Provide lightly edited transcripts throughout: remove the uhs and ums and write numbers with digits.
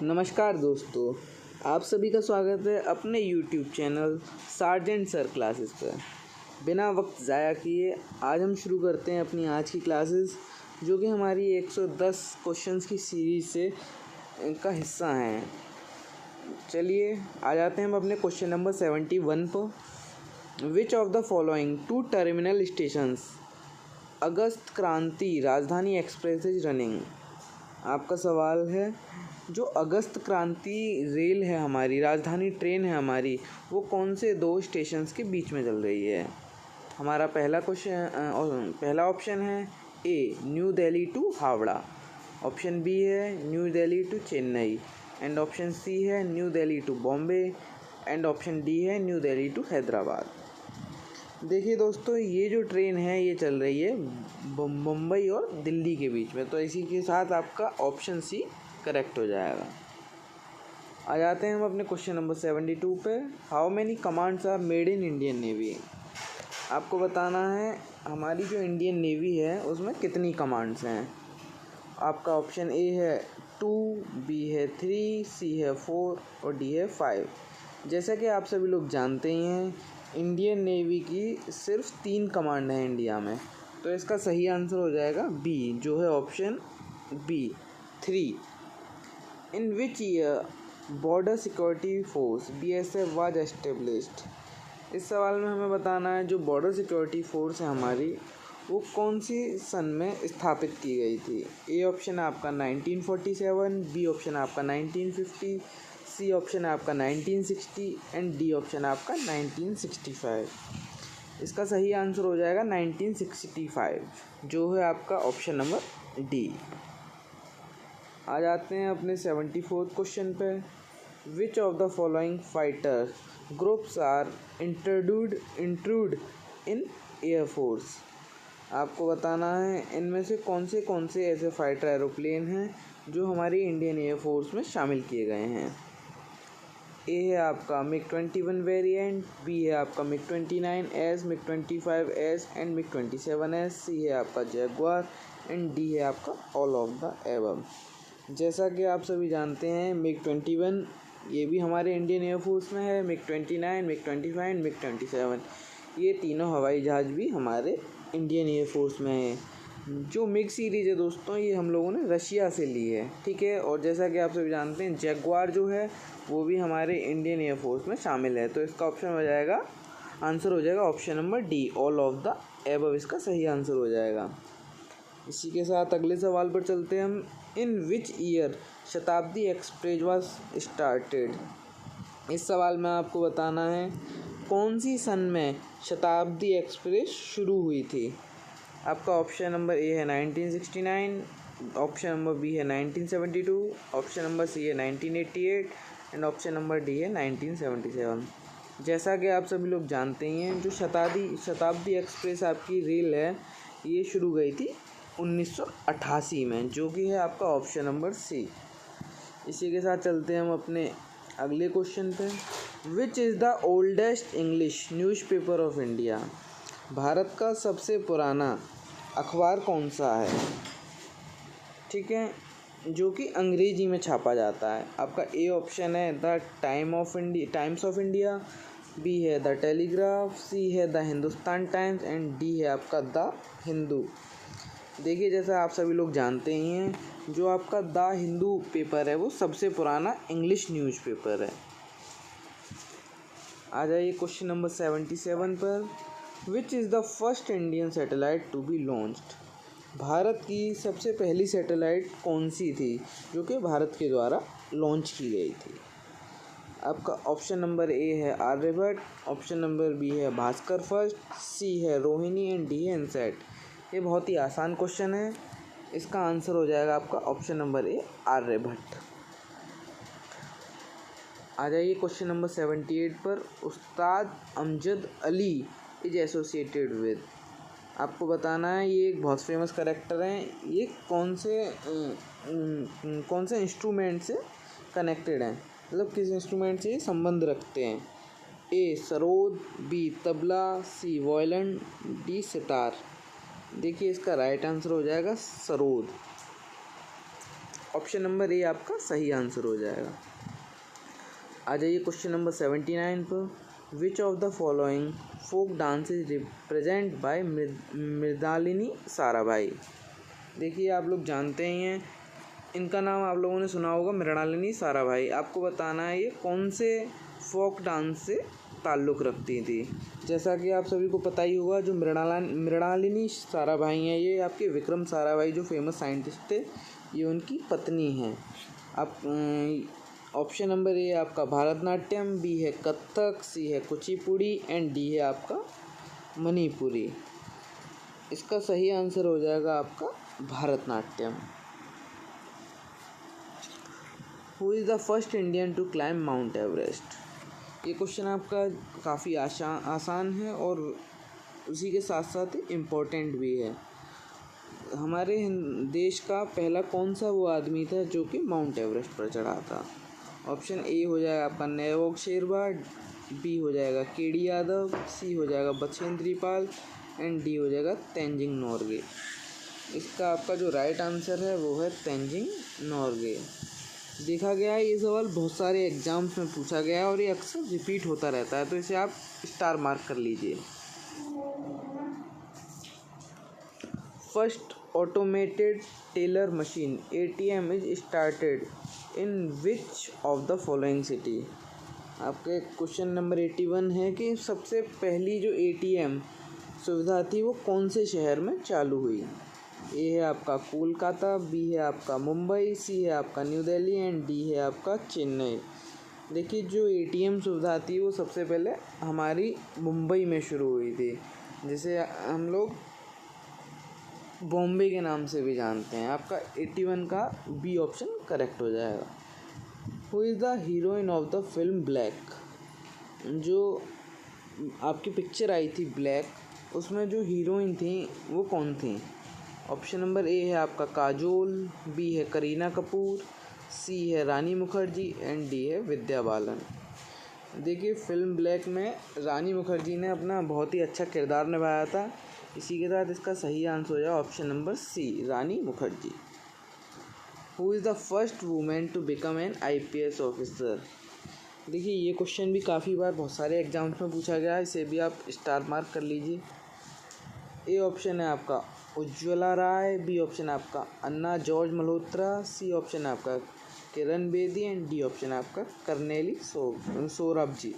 नमस्कार दोस्तों, आप सभी का स्वागत है अपने YouTube channel sergeant sir classes पर। बिना वक्त ज़ाया किए आज हम शुरू करते हैं अपनी आज की क्लासेस, जो कि हमारी 110 क्वेश्चंस की सीरीज से का हिस्सा हैं। चलिए आ जाते हैं हम अपने क्वेश्चन नंबर 71 पर। Which of the following two terminal stations August Kranti Rajdhani express is running. आपका सवाल है, जो अगस्त क्रांति रेल है हमारी, राजधानी ट्रेन है हमारी, वो कौन से दो स्टेशंस के बीच में चल रही है। हमारा पहला ऑप्शन है A new Delhi to Howrah, option B है new Delhi to Chennai, and option C है new Delhi to Bombay, and option D है न्यू दिल्ली टू हैदराबाद। देखिए दोस्तों, ये जो ट्रेन है ये चल रही है मुंबई और दिल्ली के बीच में, तो इसी के साथ आपका ऑप्शन सी करेक्ट हो जाएगा। आ जाते हैं हम अपने क्वेश्चन नंबर 72 पे। How many commands are made in Indian Navy. आपको बताना है हमारी जो इंडियन नेवी है उसमें कितनी कमांड्स हैं। आपका ऑप्शन ए है 2, बी है 3, सी है 4 और डी है 5। जैसा कि आप सभी लोग जानते ही हैं, इंडियन नेवी की सिर्फ 3 कमांड हैं इंडिया में, तो इसका सही आंसर हो जाएगा बी, जो है option B 3। In which year Border Security Force BSF was established. इस सवाल में हमें बताना है जो बॉर्डर सिक्योरिटी फोर्स है हमारी, वो कौन सी सन में स्थापित की गई थी। ए ऑप्शन है आपका 1947, बी ऑप्शन है आपका 1950, सी ऑप्शन है आपका 1960 एंड डी ऑप्शन है आपका 1965। इसका सही आंसर हो जाएगा 1965, जो है आपका ऑप्शन नंबर डी। आ जाते हैं अपने 74th क्वेश्चन पे। Which of the following fighter groups are intrude in air force. आपको बताना है इनमें से कौन से ऐसे फाइटर एरोप्लेन हैं जो हमारी इंडियन एयरफोर्स में शामिल किए गए हैं। ए है आपका MiG-21 वेरिएंट, बी है आपका MiG-29S, MiG-25S एंड MiG-27S, सी है आपका जैगुआर एंड डी है आपका ऑल ऑफ द एबव। जैसा कि आप सभी जानते हैं, MiG-21 ये भी हमारे इंडियन एयरफोर्स में है, MiG-29, MiG-25, MiG-27 ये तीनों हवाई जहाज़ भी हमारे इंडियन एयरफोर्स में है। जो मिग सीरीज़ है दोस्तों, ये हम लोगों ने रशिया से ली है, ठीक है। और जैसा कि आप सभी जानते हैं, जैगुआर जो है वो भी हमारे इंडियन एयरफोर्स में शामिल है, तो इसका ऑप्शन हो जाएगा, आंसर हो जाएगा option number D, all of the above इसका सही आंसर हो जाएगा। इसी के साथ अगले सवाल पर चलते हैं हम। इन विच ईयर शताब्दी एक्सप्रेस वाज स्टार्टेड। इस सवाल में आपको बताना है कौन सी सन में शताब्दी एक्सप्रेस शुरू हुई थी। आपका ऑप्शन नंबर ए है 1969, ऑप्शन नंबर बी है 1972, ऑप्शन नंबर सी है 1988 एंड ऑप्शन नंबर डी है 1977। जैसा कि आप सभी लोग जानते ही हैं, जो शताब्दी एक्सप्रेस आपकी रेल है ये शुरू गई थी 1988 में, जो कि है आपका ऑप्शन नंबर सी। इसी के साथ चलते हैं हम अपने अगले क्वेश्चन पे। विच is the oldest English newspaper of India. Bharat का सबसे पुराना अखबार कौन सा है, ठीक है, जो कि अंग्रेजी में छापा जाता है। आपका ए ऑप्शन है the Times of India, B है द टेलीग्राफ, सी है the Hindustan Times and D है आपका द हिंदू। देखिए, जैसा आप सभी लोग जानते ही हैं, जो आपका द हिंदू पेपर है वो सबसे पुराना इंग्लिश न्यूज़पेपर है। आ जाइए क्वेश्चन नंबर 77 पर। Which is the first Indian satellite to be launched. भारत की सबसे पहली सैटेलाइट कौन सी थी जो कि भारत के द्वारा लॉन्च की गई थी। आपका ऑप्शन नंबर ए है आर्यभट्ट, ऑप्शन नंबर बी है भास्कर फर्स्ट, सी है रोहिणी एंड डी है इनसैट। ये बहुत ही आसान क्वेश्चन है, इसका आंसर हो जाएगा आपका ऑप्शन नंबर ए आर्यभट्ट। आ जाइए क्वेश्चन नंबर 78 पर। उस्ताद Amjad Ali is associated with. आपको बताना है ये एक बहुत फेमस कैरेक्टर हैं, ये कौन से इंस्ट्रूमेंट से कनेक्टेड हैं, मतलब किस इंस्ट्रूमेंट से संबंध रखते हैं। ए सरोद, बी तबला, सी वायलिन, डी सितार। देखिए, इसका राइट आंसर हो जाएगा सरोद। ऑप्शन नंबर ए आपका सही आंसर हो जाएगा। आ जाइए क्वेश्चन नंबर 79 पर। Which of the following folk dance is represent by Mrinalini Sarabhai. देखिए आप लोग जानते ही हैं, इनका नाम आप लोगों ने सुना होगा, मृणालिनी साराभाई। आपको बताना है ये कौन से फोक डांस से ताल्लुक़ रखती थी। जैसा कि आप सभी को पता ही होगा, जो मृणालिनी साराभाई हैं, ये आपके विक्रम साराभाई जो फेमस साइंटिस्ट थे, ये उनकी पत्नी हैं। आप ऑप्शन नंबर ए आपका भारतनाट्यम, बी है कथक, सी है कुचिपुड़ी एंड डी है आपका मणिपुरी। इसका सही आंसर हो जाएगा आपका Bharatanatyam. Who is the first Indian to climb Mount Everest. ये क्वेश्चन आपका काफ़ी आसान है और उसी के साथ साथ इम्पोर्टेंट भी है। हमारे देश का पहला कौन सा वो आदमी था जो कि माउंट एवरेस्ट पर चढ़ा था। ऑप्शन ए हो जाएगा आपका नेरोग शेरवा, बी हो जाएगा केडी यादव, सी हो जाएगा बछेंद्री पाल एंड डी हो जाएगा तेंजिंग नोरगे। इसका आपका जो राइट आंसर है वो है तेंजिंग नोरगे। देखा गया है ये सवाल बहुत सारे एग्जाम्स में पूछा गया है और ये अक्सर रिपीट होता रहता है, तो इसे आप स्टार मार्क कर लीजिए। First automated teller machine ATM is started in which of the following city. आपके क्वेश्चन नंबर 81 है कि सबसे पहली जो ATM सुविधा थी वो कौन से शहर में चालू हुई। ए है आपका कोलकाता, बी है आपका मुंबई, सी है आपका न्यू दिल्ली एंड डी है आपका चेन्नई। देखिए जो ATM सुविधा थी वो सबसे पहले हमारी मुंबई में शुरू हुई थी, जिसे हम लोग बॉम्बे के नाम से भी जानते हैं। आपका 81 का बी ऑप्शन करेक्ट हो जाएगा। Who is the heroine of the film black. जो आपकी पिक्चर आई थी ब्लैक, उसमें जो हीरोइन थी वो कौन थी। ऑप्शन नंबर ए है आपका काजोल, बी है करीना कपूर, सी है रानी मुखर्जी एंड डी है विद्या बालन। देखिए फिल्म ब्लैक में रानी मुखर्जी ने अपना बहुत ही अच्छा किरदार निभाया था। इसी के साथ इसका सही आंसर हो जाए option number C, Rani Mukherjee. Who is the first woman to become an IPS officer. देखिए ये क्वेश्चन भी काफ़ी बार बहुत सारे एग्जाम्स में पूछा गया है, इसे भी आप स्टार मार्क कर लीजिए। ए ऑप्शन है आपका उज्ज्वला राय, बी ऑप्शन है आपका अन्ना जॉर्ज मल्होत्रा, सी ऑप्शन है आपका Kiran Bedi and D option है आपका कर्नेली सोराब जी।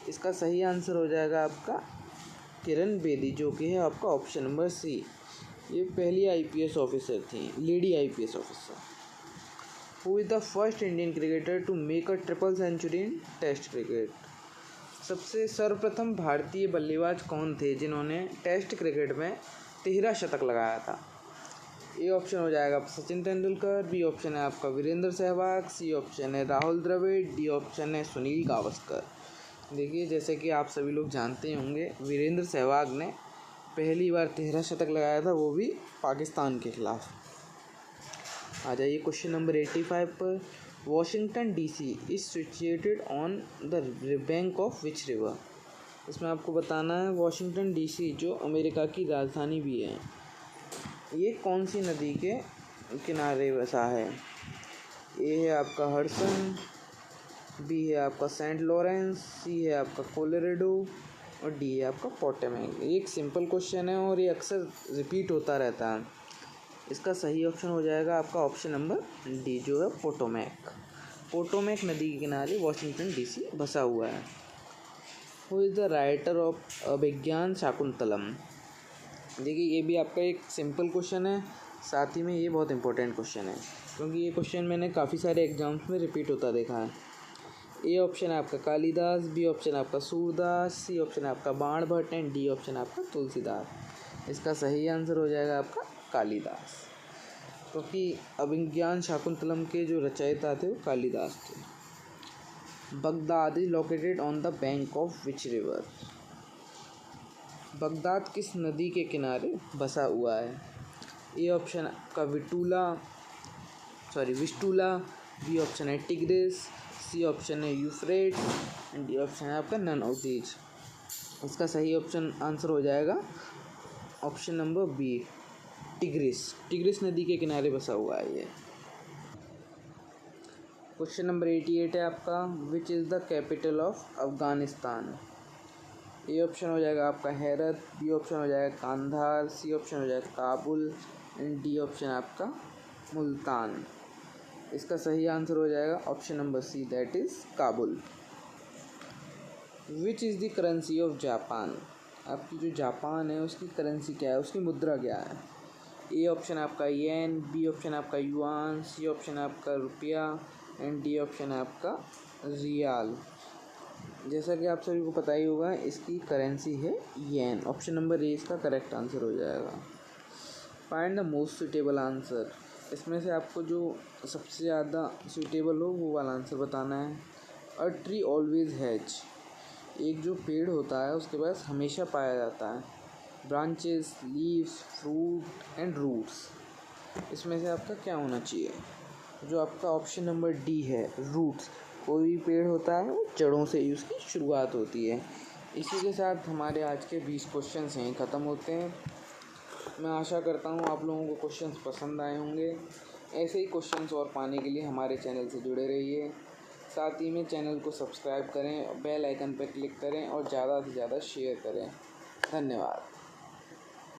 इसका सही आंसर हो जाएगा आपका किरण बेदी, जो कि है आपका ऑप्शन नंबर सी। ये पहली IPS ऑफिसर थी, lady IPS officer. Who is the first Indian cricketer to make a triple century in test cricket. सबसे सर्वप्रथम भारतीय बल्लेबाज कौन थे जिन्होंने टेस्ट क्रिकेट में 13 शतक लगाया था। ए ऑप्शन हो जाएगा सचिन तेंदुलकर, बी ऑप्शन है आपका वीरेंद्र सहवाग, सी ऑप्शन है राहुल द्रविड़, डी ऑप्शन है सुनील गावस्कर। देखिए जैसे कि आप सभी लोग जानते होंगे, वीरेंद्र सहवाग ने पहली बार 13 शतक लगाया था, वो भी पाकिस्तान के खिलाफ। आ जाइए क्वेश्चन नंबर 85 पर। Washington DC is situated on the bank of which river. इसमें आपको बताना है वॉशिंगटन DC जो अमेरिका की राजधानी भी है, ये कौन सी नदी के किनारे बसा है। ए है आपका हडसन, बी है आपका सेंट लॉरेंस, सी है आपका कोलोराडो और डी है आपका पोटोमैक। ये एक सिंपल क्वेश्चन है और ये अक्सर रिपीट होता रहता है। इसका सही ऑप्शन हो जाएगा आपका ऑप्शन नंबर डी, जो है पोटोमैक। पोटोमैक नदी के किनारे वॉशिंगटन DC बसा हुआ है। Who is the writer of Abhijnana Shakuntalam. देखिए ये भी आपका एक सिंपल क्वेश्चन है, साथ ही में ये बहुत इंपॉर्टेंट क्वेश्चन है, क्योंकि ये क्वेश्चन मैंने काफ़ी सारे एग्जाम्स में रिपीट होता देखा है। ए ऑप्शन है आपका कालिदास, बी ऑप्शन है आपका सूरदास, सी ऑप्शन है आपका बाण भट्ट एंड डी ऑप्शन है आपका तुलसीदास। इसका सही आंसर हो जाएगा आपका कालिदास, क्योंकि अभिज्ञान शाकुंतलम के जो रचयिता थे वो कालिदास थे। Baghdad is located on the bank of which river. Baghdad किस नदी के किनारे बसा हुआ है। ए ऑप्शन आपका विस्टूला, बी ऑप्शन है टिग्रिस, सी ऑप्शन है यूफ्रेट एंड डी ऑप्शन है आपका नन ऑफ दीज। इसका सही ऑप्शन आंसर हो जाएगा option number B, Tigris. Tigris नदी के किनारे बसा हुआ है ये। क्वेश्चन नंबर 88 है आपका, विच is the capital of Afghanistan. A option हो जाएगा आपका हेरत, बी ऑप्शन हो जाएगा कांधार, सी ऑप्शन हो जाएगा काबुल एंड डी ऑप्शन आपका मुल्तान। इसका सही आंसर हो जाएगा option number C, that is Kabul. Which is the currency of Japan. आपकी जो जापान है उसकी करेंसी क्या है, उसकी मुद्रा क्या है। ए ऑप्शन आपका येन, बी ऑप्शन आपका युआन, सी ऑप्शन आपका रुपया एंड डी ऑप्शन आपका रियाल। जैसा कि आप सभी को पता ही होगा, इसकी करेंसी है येन। ऑप्शन नंबर ए इसका करेक्ट आंसर हो जाएगा। Find the most suitable answer. इसमें से आपको जो सबसे ज़्यादा सूटेबल हो वो वाला आंसर बताना है। A tree always has. एक जो पेड़ होता है उसके पास हमेशा पाया जाता है branches, leaves, fruit and roots. इसमें से आपका क्या होना चाहिए, जो आपका ऑप्शन नंबर डी है, रूट्स। कोई भी पेड़ होता है वो जड़ों से ही उसकी शुरुआत होती है। इसी के साथ हमारे आज के 20 क्वेश्चंस हैं ख़त्म होते हैं। मैं आशा करता हूँ आप लोगों को क्वेश्चंस पसंद आए होंगे। ऐसे ही क्वेश्चंस और पाने के लिए हमारे चैनल से जुड़े रहिए। साथ ही में चैनल को सब्सक्राइब करें, बेल आइकन पर क्लिक करें और ज़्यादा से ज़्यादा शेयर करें। धन्यवाद।